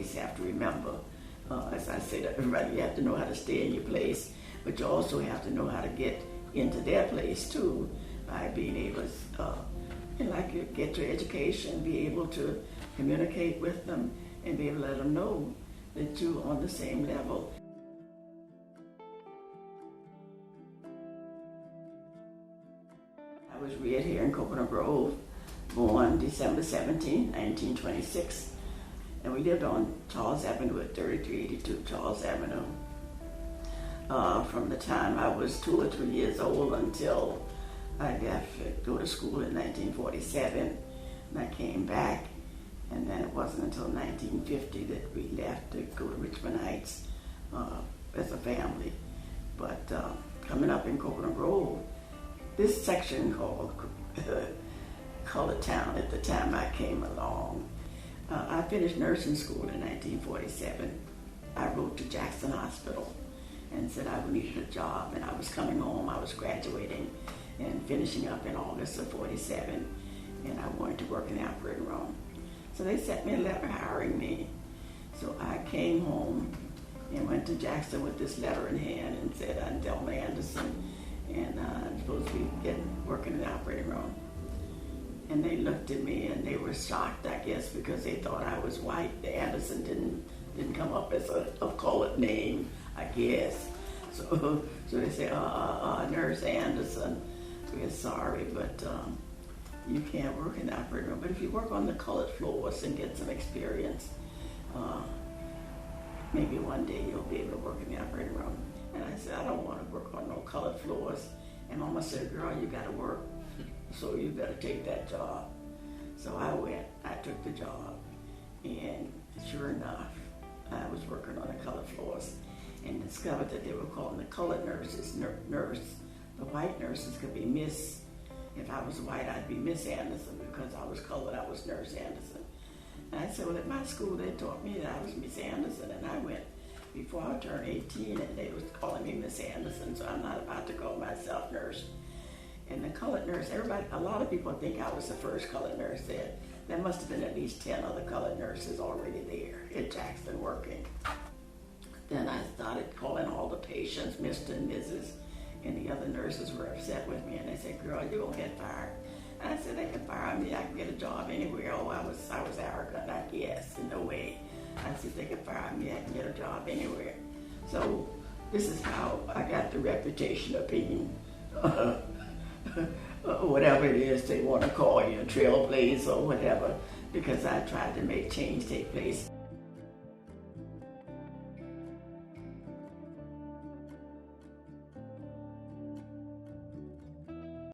always have to remember, as I say to everybody, you have to know how to stay in your place, but you also have to know how to get into their place too, by being able to get your education, be able to communicate with them, and be able to let them know that you're on the same level. I was reared here in Coconut Grove, born December 17, 1926, and we lived on Charles Avenue at 3382 Charles Avenue. From the time I was 2 or 3 years old until I left to go to school in 1947, and I came back, and then it wasn't until 1950 that we left to go to Richmond Heights as a family. But coming up in Coconut Grove, this section called Colored Town at the time I came along. I finished nursing school in 1947. I wrote to Jackson Hospital and said I needed a job, and I was coming home. I was graduating and finishing up in August of 47, and I wanted to work in the operating room. So they sent me a letter hiring me. So I came home and went to Jackson with this letter in hand and said, I'm Thelma Anderson, and I'm supposed to be working in the operating room. And they looked at me and they were shocked, I guess, because they thought I was white. The Anderson didn't come up as a colored name, I guess. So they said, Nurse Anderson, we're sorry, but you can't work in the operating room. But if you work on the colored floors and get some experience, maybe one day you'll be able to work in the operating room. And I said, I don't want to work on no colored floors. And Mama said, girl, you got to work, so you better take that job. So I went, I took the job, and sure enough, I was working on the colored floors and discovered that they were calling the colored nurses nurse. The white nurses could be Miss. If I was white, I'd be Miss Anderson. Because I was colored, I was Nurse Anderson. And I said, well, at my school, they taught me that I was Miss Anderson, and I went before I turned 18, and they was calling me Miss Anderson, so I'm not about to call myself nurse. And the colored nurse, a lot of people think I was the first colored nurse there. There must have been at least 10 other colored nurses already there at Jackson working. Then I started calling all the patients Mr. and Mrs., and the other nurses were upset with me, and they said, girl, you're going to get fired. And I said, they can fire me, I can get a job anywhere. Oh, I was arrogant, I guess, in no way. I said, they can fire me, I can get a job anywhere. So this is how I got the reputation of being whatever it is they want to call you, a trailblazer or whatever, because I tried to make change take place.